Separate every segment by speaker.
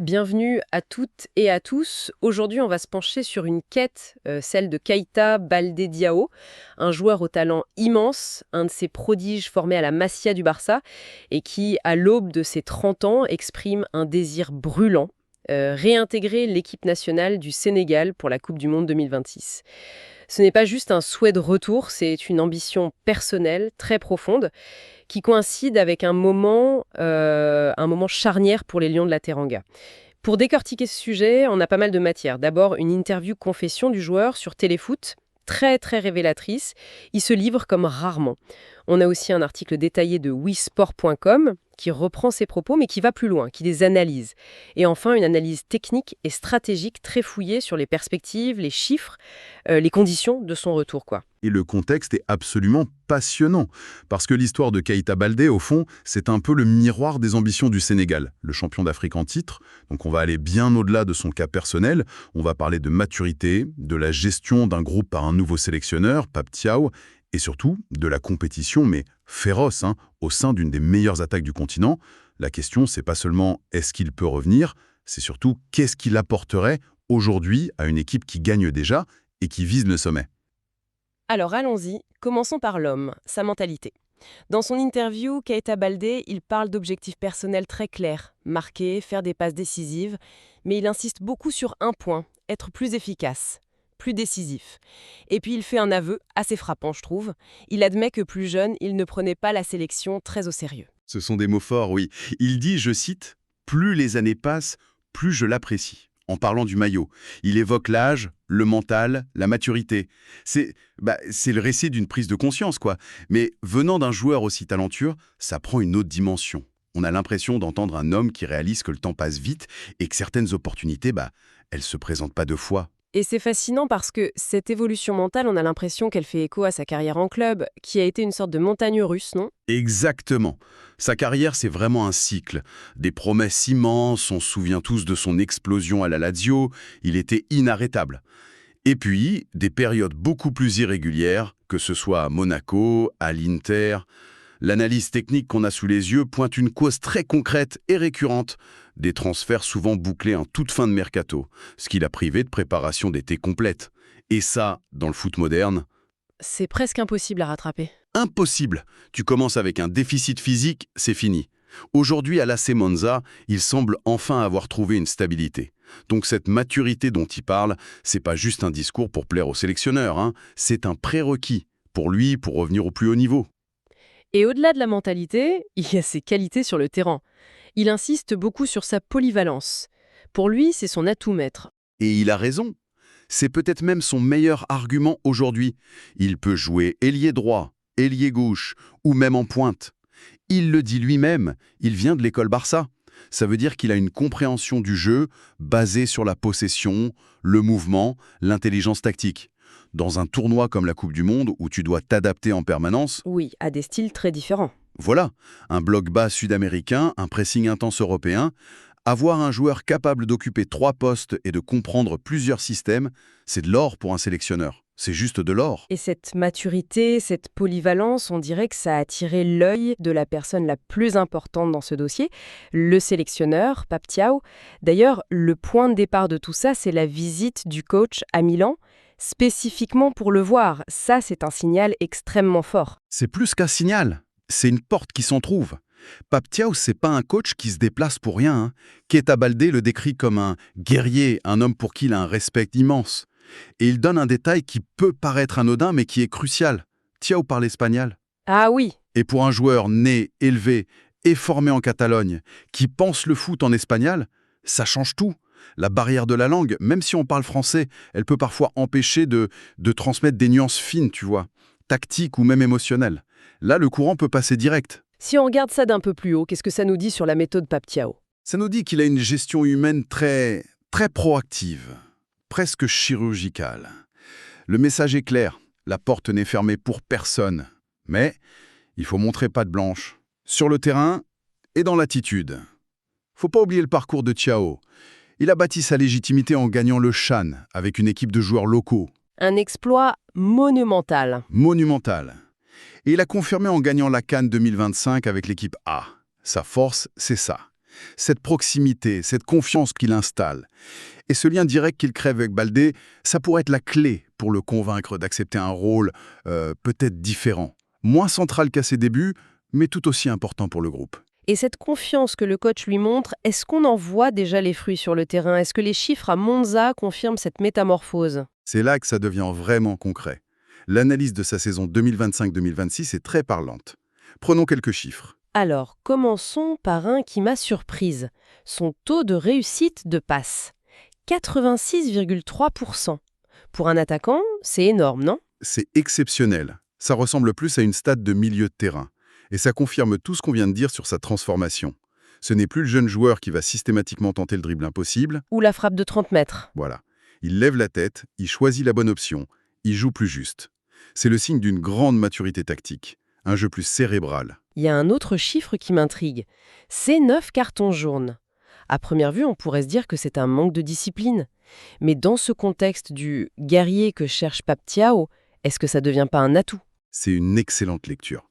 Speaker 1: Bienvenue à toutes et à tous. Aujourd'hui, on va se pencher sur une quête, celle de Keita Baldé Diao, un joueur au talent immense, un de ces prodiges formés à la Masia du Barça et qui, à l'aube de ses 30 ans, exprime un désir brûlant, réintégrer l'équipe nationale du Sénégal pour la Coupe du Monde 2026. Ce n'est pas juste un souhait de retour, c'est une ambition personnelle très profonde qui coïncide avec un moment charnière pour les Lions de la Teranga. Pour décortiquer ce sujet, on a pas mal de matière. D'abord, une interview confession du joueur sur Téléfoot, très très révélatrice. Il se livre comme rarement. On a aussi un article détaillé de wisport.com qui reprend ses propos mais qui va plus loin, qui les analyse. Et enfin, une analyse technique et stratégique très fouillée sur les perspectives, les chiffres, les conditions de son retour, quoi.
Speaker 2: Et le contexte est absolument passionnant, parce que l'histoire de Keita Baldé, au fond, c'est un peu le miroir des ambitions du Sénégal, le champion d'Afrique en titre. Donc on va aller bien au-delà de son cas personnel, on va parler de maturité, de la gestion d'un groupe par un nouveau sélectionneur, Pape Thiaw, et surtout de la compétition, mais féroce, au sein d'une des meilleures attaques du continent. La question, c'est pas seulement est-ce qu'il peut revenir, c'est surtout qu'est-ce qu'il apporterait aujourd'hui à une équipe qui gagne déjà et qui vise le sommet.
Speaker 1: Alors allons-y, commençons par l'homme, sa mentalité. Dans son interview, Keita Baldé, il parle d'objectifs personnels très clairs, marquer, faire des passes décisives, mais il insiste beaucoup sur un point, être plus efficace, plus décisif. Et puis il fait un aveu assez frappant, je trouve. Il admet que plus jeune, il ne prenait pas la sélection très au sérieux.
Speaker 2: Ce sont des mots forts, oui. Il dit, je cite, « Plus les années passent, plus je l'apprécie ». En parlant du maillot, il évoque l'âge, le mental, la maturité. C'est le récit d'une prise de conscience, quoi. Mais venant d'un joueur aussi talentueux, ça prend une autre dimension. On a l'impression d'entendre un homme qui réalise que le temps passe vite et que certaines opportunités, elles se présentent pas deux fois.
Speaker 1: Et c'est fascinant parce que cette évolution mentale, on a l'impression qu'elle fait écho à sa carrière en club, qui a été une sorte de montagne russe, non ?
Speaker 2: Exactement. Sa carrière, c'est vraiment un cycle. Des promesses immenses, on se souvient tous de son explosion à la Lazio, il était inarrêtable. Et puis, des périodes beaucoup plus irrégulières, que ce soit à Monaco, à l'Inter. L'analyse technique qu'on a sous les yeux pointe une cause très concrète et récurrente, des transferts souvent bouclés en toute fin de mercato, ce qui l'a privé de préparation d'été complète. Et ça, dans le foot moderne,
Speaker 1: C'est presque impossible à rattraper.
Speaker 2: impossible. Tu commences avec un déficit physique, c'est fini. Aujourd'hui, à l'AC Monza, il semble enfin avoir trouvé une stabilité. Donc cette maturité dont il parle, c'est pas juste un discours pour plaire au sélectionneur, c'est un prérequis pour lui pour revenir au plus haut niveau.
Speaker 1: Et au-delà de la mentalité, il y a ses qualités sur le terrain. Il insiste beaucoup sur sa polyvalence. Pour lui, c'est son atout maître.
Speaker 2: Et il a raison. C'est peut-être même son meilleur argument aujourd'hui. Il peut jouer ailier droit, ailier gauche ou même en pointe. Il le dit lui-même, il vient de l'école Barça. Ça veut dire qu'il a une compréhension du jeu basée sur la possession, le mouvement, l'intelligence tactique. Dans un tournoi comme la Coupe du Monde où tu dois t'adapter en permanence,
Speaker 1: Oui, à des styles très différents.
Speaker 2: voilà, un bloc bas sud-américain, un pressing intense européen, avoir un joueur capable d'occuper 3 postes et de comprendre plusieurs systèmes, c'est de l'or pour un sélectionneur. C'est juste de l'or.
Speaker 1: Et cette maturité, cette polyvalence, on dirait que ça a attiré l'œil de la personne la plus importante dans ce dossier, le sélectionneur, Pape Thiaw. D'ailleurs, le point de départ de tout ça, c'est la visite du coach à Milan, spécifiquement pour le voir. Ça, c'est un signal extrêmement fort.
Speaker 2: C'est plus qu'un signal, c'est une porte qui s'entrouvre. Pape Thiaw, c'est pas un coach qui se déplace pour rien. Keita Baldé le décrit comme un guerrier, un homme pour qui il a un respect immense. Et il donne un détail qui peut paraître anodin, mais qui est crucial. Thiaw parle espagnol.
Speaker 1: Ah oui,
Speaker 2: Et pour un joueur né, élevé et formé en Catalogne, qui pense le foot en espagnol, ça change tout. La barrière de la langue, même si on parle français, elle peut parfois empêcher de transmettre des nuances fines, tu vois, tactiques ou même émotionnelles. Là, le courant peut passer direct.
Speaker 1: si on regarde ça d'un peu plus haut, qu'est-ce que ça nous dit sur la méthode Pape Thiaw ?
Speaker 2: Ça nous dit qu'il a une gestion humaine très proactive, presque chirurgicale. Le message est clair, la porte n'est fermée pour personne. Mais il faut montrer patte blanche, sur le terrain et dans l'attitude. Faut pas oublier le parcours de Thiaw. Il a bâti sa légitimité en gagnant le CHAN avec une équipe de joueurs locaux.
Speaker 1: Un exploit monumental.
Speaker 2: Monumental. Et il a confirmé en gagnant la CAN 2025 avec l'équipe A. Sa force, c'est ça. Cette proximité, cette confiance qu'il installe, et ce lien direct qu'il crée avec Baldé, ça pourrait être la clé pour le convaincre d'accepter un rôle peut-être différent, moins central qu'à ses débuts, mais tout aussi important pour le groupe.
Speaker 1: Et cette confiance que le coach lui montre, est-ce qu'on en voit déjà les fruits sur le terrain? Est-ce que les chiffres à Monza confirment cette métamorphose?
Speaker 2: C'est là que ça devient vraiment concret. L'analyse de sa saison 2025-2026 est très parlante. Prenons quelques chiffres.
Speaker 1: Alors, commençons par un qui m'a surprise. Son taux de réussite de passe. 86,3%. Pour un attaquant, c'est énorme, non?
Speaker 2: C'est exceptionnel. Ça ressemble plus à une stat de milieu de terrain. Et ça confirme tout ce qu'on vient de dire sur sa transformation. Ce n'est plus le jeune joueur qui va systématiquement tenter le dribble impossible.
Speaker 1: Ou la frappe de 30 mètres.
Speaker 2: Voilà. Il lève la tête, il choisit la bonne option, il joue plus juste. C'est le signe d'une grande maturité tactique, un jeu plus cérébral.
Speaker 1: Il y a un autre chiffre qui m'intrigue. C'est 9 cartons jaunes. À première vue, on pourrait se dire que c'est un manque de discipline. Mais dans ce contexte du guerrier que cherche Pape Thiaw, est-ce que ça ne devient pas un atout?
Speaker 2: C'est une excellente lecture.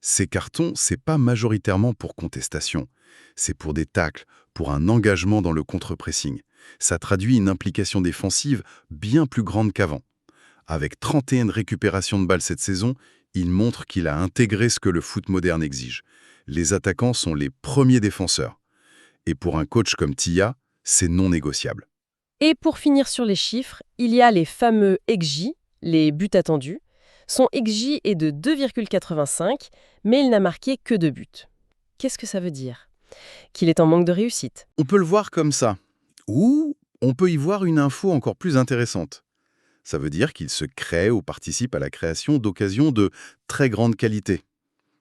Speaker 2: Ces cartons, c'est pas majoritairement pour contestation. C'est pour des tacles, pour un engagement dans le contre-pressing. Ça traduit une implication défensive bien plus grande qu'avant. Avec 31 récupérations de balles cette saison, il montre qu'il a intégré ce que le foot moderne exige. Les attaquants sont les premiers défenseurs. Et pour un coach comme Tia, c'est non négociable.
Speaker 1: Et pour finir sur les chiffres, il y a les fameux XG, les buts attendus. Son XG est de 2,85, mais il n'a marqué que 2 buts. Qu'est-ce que ça veut dire? Qu'il est en manque de réussite.
Speaker 2: On peut le voir comme ça. Ou on peut y voir une info encore plus intéressante. Ça veut dire qu'il se crée ou participe à la création d'occasions de très grande qualité.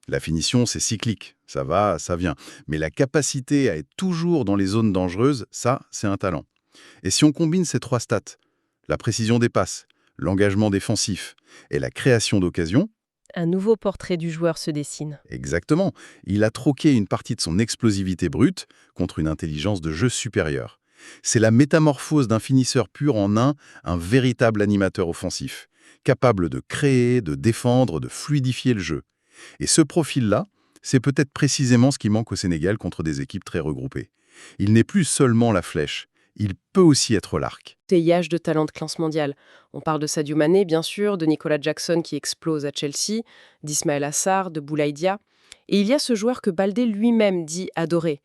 Speaker 2: La finition, c'est cyclique, ça va, ça vient. Mais la capacité à être toujours dans les zones dangereuses, ça, c'est un talent. Et si on combine ces trois stats, la précision des passes, l'engagement défensif et la création d'occasions,
Speaker 1: Un nouveau portrait du joueur se dessine.
Speaker 2: exactement, il a troqué une partie de son explosivité brute contre une intelligence de jeu supérieure. C'est la métamorphose d'un finisseur pur en un véritable animateur offensif, capable de créer, de défendre, de fluidifier le jeu. Et ce profil-là, c'est peut-être précisément ce qui manque au Sénégal contre des équipes très regroupées. Il n'est plus seulement la flèche, il peut aussi être l'arc.
Speaker 1: Teillage de talent de classe mondiale. On parle de Sadio Mané, bien sûr, de Nicolas Jackson qui explose à Chelsea, d'Ismaël Assar, de Boulaye Dia. Et il y a ce joueur que Baldé lui-même dit adorer,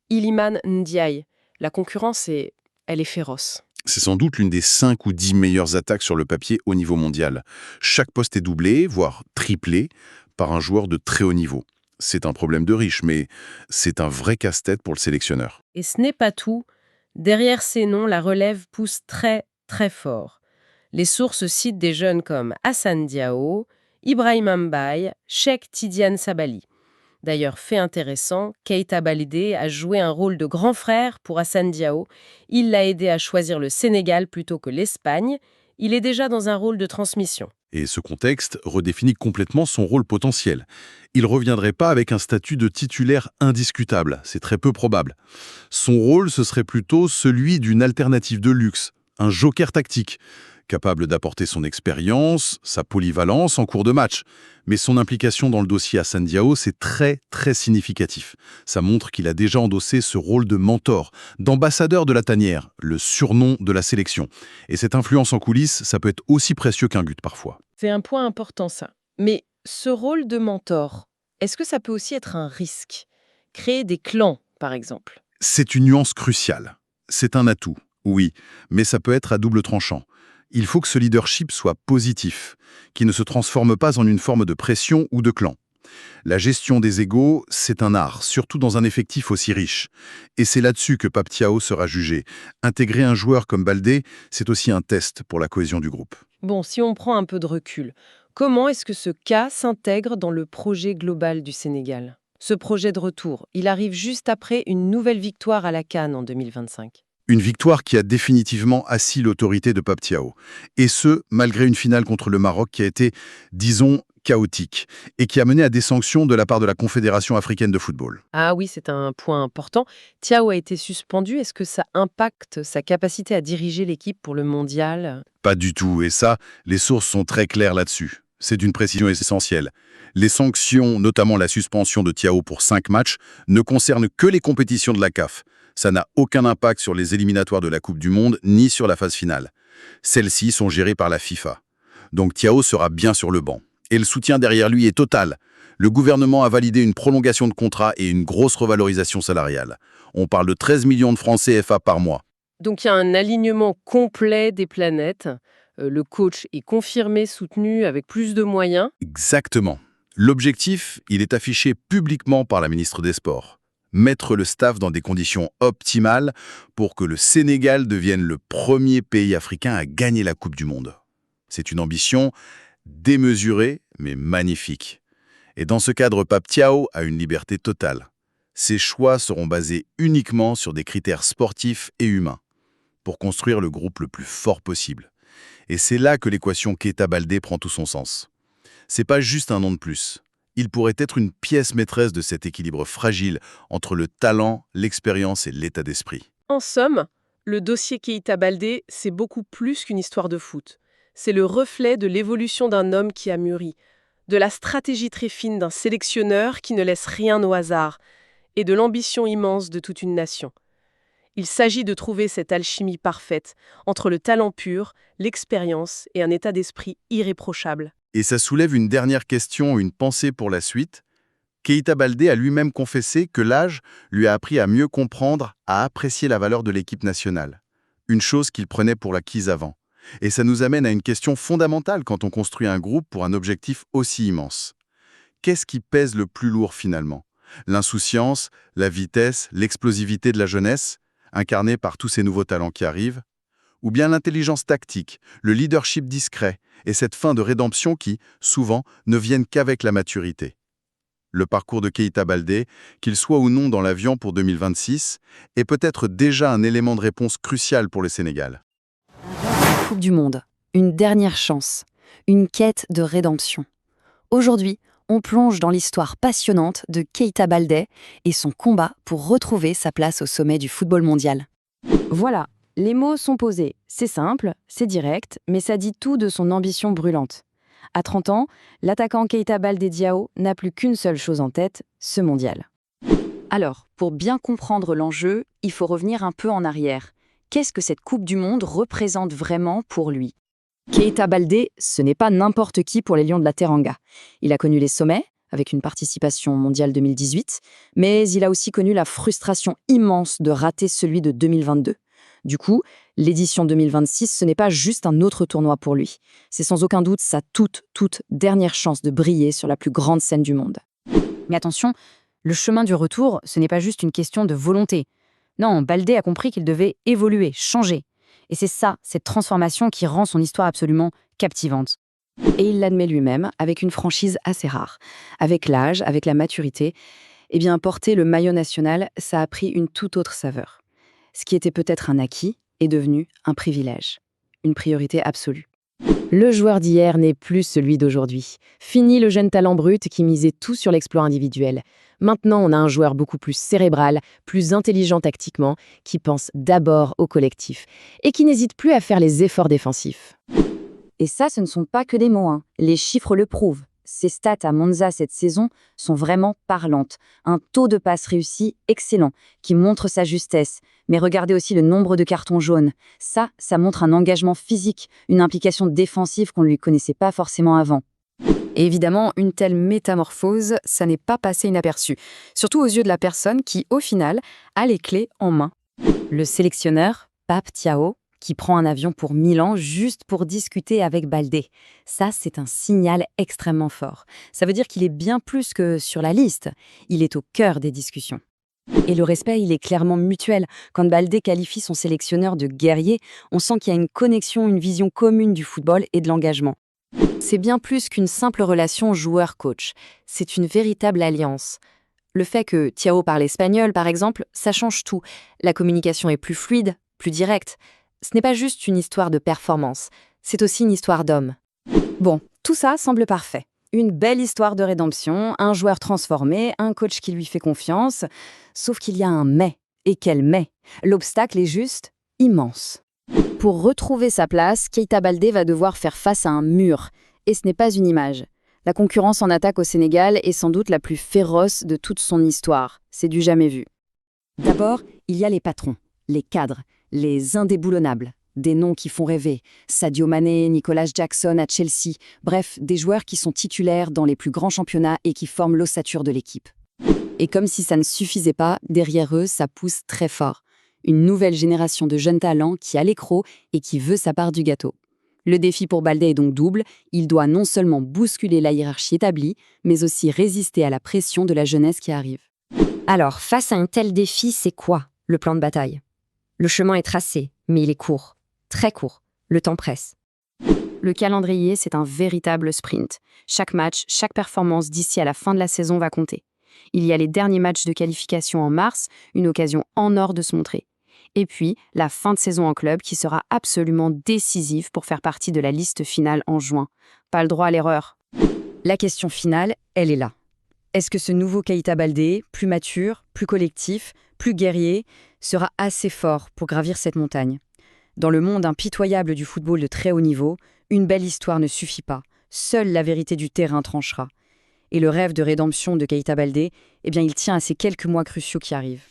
Speaker 1: Iliman Ndiaye. La concurrence, elle est féroce.
Speaker 2: C'est sans doute l'une des 5 ou 10 meilleures attaques sur le papier au niveau mondial. Chaque poste est doublé, voire triplé, par un joueur de très haut niveau. C'est un problème de riche, mais c'est un vrai casse-tête pour le sélectionneur.
Speaker 1: Et ce n'est pas tout. Derrière ces noms, la relève pousse très, très fort. Les sources citent des jeunes comme Hassan Diao, Ibrahim Mbaye, Cheikh Tidiane Sabali. D'ailleurs, fait intéressant, Keita Baldé a joué un rôle de grand frère pour Hassan Diao. Il l'a aidé à choisir le Sénégal plutôt que l'Espagne. Il est déjà dans un rôle de transmission.
Speaker 2: Et ce contexte redéfinit complètement son rôle potentiel. Il ne reviendrait pas avec un statut de titulaire indiscutable, c'est très peu probable. Son rôle, ce serait plutôt celui d'une alternative de luxe, un joker tactique, capable d'apporter son expérience, sa polyvalence en cours de match. Mais son implication dans le dossier Hassan Diao, c'est très, très significatif. Ça montre qu'il a déjà endossé ce rôle de mentor, d'ambassadeur de la tanière, le surnom de la sélection. Et cette influence en coulisses, ça peut être aussi précieux qu'un but parfois.
Speaker 1: C'est un point important, ça. Mais ce rôle de mentor, est-ce que ça peut aussi être un risque? Créer des clans, par exemple.
Speaker 2: C'est une nuance cruciale. C'est un atout, oui, mais ça peut être à double tranchant. Il faut que ce leadership soit positif, qu'il ne se transforme pas en une forme de pression ou de clan. La gestion des égos, c'est un art, surtout dans un effectif aussi riche. Et c'est là-dessus que Pape Thiaw sera jugé. Intégrer un joueur comme Baldé, c'est aussi un test pour la cohésion du groupe.
Speaker 1: Bon, si on prend un peu de recul, comment est-ce que ce cas s'intègre dans le projet global du Sénégal? Ce projet de retour, il arrive juste après une nouvelle victoire à la CAN en 2025.
Speaker 2: Une victoire qui a définitivement assis l'autorité de Pape Thiaw. Et ce, malgré une finale contre le Maroc qui a été, disons, chaotique, et qui a mené à des sanctions de la part de la Confédération africaine de football.
Speaker 1: Ah oui, c'est un point important. Thiaw a été suspendu. Est-ce que ça impacte sa capacité à diriger l'équipe pour le mondial?
Speaker 2: Pas du tout, et ça, les sources sont très claires là-dessus. C'est d'une précision essentielle. Les sanctions, notamment la suspension de Thiaw pour 5 matchs, ne concernent que les compétitions de la CAF. Ça n'a aucun impact sur les éliminatoires de la Coupe du Monde, ni sur la phase finale. Celles-ci sont gérées par la FIFA. Donc Thiaw sera bien sur le banc. Et le soutien derrière lui est total. Le gouvernement a validé une prolongation de contrat et une grosse revalorisation salariale. On parle de 13 millions de francs CFA par mois.
Speaker 1: Donc il y a un alignement complet des planètes. Le coach est confirmé, soutenu, avec plus de moyens.
Speaker 2: Exactement. L'objectif, il est affiché publiquement par la ministre des Sports. Mettre le staff dans des conditions optimales pour que le Sénégal devienne le premier pays africain à gagner la Coupe du Monde. C'est une ambition démesurée, mais magnifique. Et dans ce cadre, Pape Thiaw a une liberté totale. Ses choix seront basés uniquement sur des critères sportifs et humains, pour construire le groupe le plus fort possible. Et c'est là que l'équation Keita Baldé prend tout son sens. C'est pas juste un nom de plus. Il pourrait être une pièce maîtresse de cet équilibre fragile entre le talent, l'expérience et l'état d'esprit.
Speaker 1: En somme, le dossier Keita Baldé, c'est beaucoup plus qu'une histoire de foot. C'est le reflet de l'évolution d'un homme qui a mûri, de la stratégie très fine d'un sélectionneur qui ne laisse rien au hasard, et de l'ambition immense de toute une nation. Il s'agit de trouver cette alchimie parfaite entre le talent pur, l'expérience et un état d'esprit irréprochable.
Speaker 2: Et ça soulève une dernière question, une pensée pour la suite. Keita Baldé a lui-même confessé que l'âge lui a appris à mieux comprendre, à apprécier la valeur de l'équipe nationale. Une chose qu'il prenait pour l'acquise avant. Et ça nous amène à une question fondamentale quand on construit un groupe pour un objectif aussi immense. Qu'est-ce qui pèse le plus lourd finalement ? L'insouciance, la vitesse, l'explosivité de la jeunesse, incarnée par tous ces nouveaux talents qui arrivent ? Ou bien l'intelligence tactique, le leadership discret et cette fin de rédemption qui, souvent, ne viennent qu'avec la maturité. Le parcours de Keita Baldé, qu'il soit ou non dans l'avion pour 2026, est peut-être déjà un élément de réponse crucial pour le Sénégal.
Speaker 3: Coupe du Monde, une dernière chance, une quête de rédemption. Aujourd'hui, on plonge dans l'histoire passionnante de Keita Baldé et son combat pour retrouver sa place au sommet du football mondial. Voilà, les mots sont posés. C'est simple, c'est direct, mais ça dit tout de son ambition brûlante. À 30 ans, l'attaquant Keita Baldé Diao n'a plus qu'une seule chose en tête, ce mondial. Alors, pour bien comprendre l'enjeu, il faut revenir un peu en arrière. Qu'est-ce que cette Coupe du Monde représente vraiment pour lui ? Keita Baldé, ce n'est pas n'importe qui pour les Lions de la Teranga. Il a connu les sommets, avec une participation mondiale 2018, mais il a aussi connu la frustration immense de rater celui de 2022. Du coup, l'édition 2026, ce n'est pas juste un autre tournoi pour lui. C'est sans aucun doute sa toute dernière chance de briller sur la plus grande scène du monde. Mais attention, le chemin du retour, ce n'est pas juste une question de volonté. Non, Baldé a compris qu'il devait évoluer, changer. Et c'est ça, cette transformation qui rend son histoire absolument captivante. Et il l'admet lui-même, avec une franchise assez rare. Avec l'âge, avec la maturité, eh bien, porter le maillot national, ça a pris une toute autre saveur. Ce qui était peut-être un acquis est devenu un privilège, une priorité absolue. Le joueur d'hier n'est plus celui d'aujourd'hui. Fini le jeune talent brut qui misait tout sur l'exploit individuel. Maintenant, on a un joueur beaucoup plus cérébral, plus intelligent tactiquement, qui pense d'abord au collectif et qui n'hésite plus à faire les efforts défensifs. Et ça, ce ne sont pas que des mots, hein. Les chiffres le prouvent. Ses stats à Monza cette saison sont vraiment parlantes. Un taux de passes réussi excellent, qui montre sa justesse. Mais regardez aussi le nombre de cartons jaunes. Ça montre un engagement physique, une implication défensive qu'on ne lui connaissait pas forcément avant. Et évidemment, une telle métamorphose, ça n'est pas passé inaperçu. Surtout aux yeux de la personne qui, au final, a les clés en main. Le sélectionneur, Pape Thiaw, qui prend un avion pour Milan juste pour discuter avec Baldé. Ça, c'est un signal extrêmement fort. Ça veut dire qu'il est bien plus que sur la liste. Il est au cœur des discussions. Et le respect, il est clairement mutuel. Quand Baldé qualifie son sélectionneur de guerrier, on sent qu'il y a une connexion, une vision commune du football et de l'engagement. C'est bien plus qu'une simple relation joueur-coach. C'est une véritable alliance. Le fait que Thiaw parle espagnol, par exemple, ça change tout. La communication est plus fluide, plus directe. Ce n'est pas juste une histoire de performance, c'est aussi une histoire d'homme. Bon, tout ça semble parfait. Une belle histoire de rédemption, un joueur transformé, un coach qui lui fait confiance. Sauf qu'il y a un mais. Et quel mais ? L'obstacle est juste immense. Pour retrouver sa place, Keita Baldé va devoir faire face à un mur. Et ce n'est pas une image. La concurrence en attaque au Sénégal est sans doute la plus féroce de toute son histoire. C'est du jamais vu. D'abord, il y a les patrons, les cadres, les indéboulonnables. Des noms qui font rêver. Sadio Mané, Nicolas Jackson à Chelsea. Bref, des joueurs qui sont titulaires dans les plus grands championnats et qui forment l'ossature de l'équipe. Et comme si ça ne suffisait pas, derrière eux, ça pousse très fort. Une nouvelle génération de jeunes talents qui a l'écrou et qui veut sa part du gâteau. Le défi pour Baldé est donc double. Il doit non seulement bousculer la hiérarchie établie, mais aussi résister à la pression de la jeunesse qui arrive.
Speaker 4: Alors, face à un tel défi, c'est quoi le plan de bataille? Le chemin est tracé, mais il est court. Très court. Le temps presse.
Speaker 3: Le calendrier, c'est un véritable sprint. Chaque match, chaque performance d'ici à la fin de la saison va compter. Il y a les derniers matchs de qualification en mars, une occasion en or de se montrer. Et puis, la fin de saison en club qui sera absolument décisive pour faire partie de la liste finale en juin. Pas le droit à l'erreur.
Speaker 5: La question finale, elle est là. Est-ce que ce nouveau Keita Baldé, plus mature, plus collectif, plus guerrier, sera assez fort pour gravir cette montagne ? Dans le monde impitoyable du football de très haut niveau, une belle histoire ne suffit pas. Seule la vérité du terrain tranchera. Et le rêve de rédemption de Keita Baldé, eh bien, il tient à ces quelques mois cruciaux qui arrivent.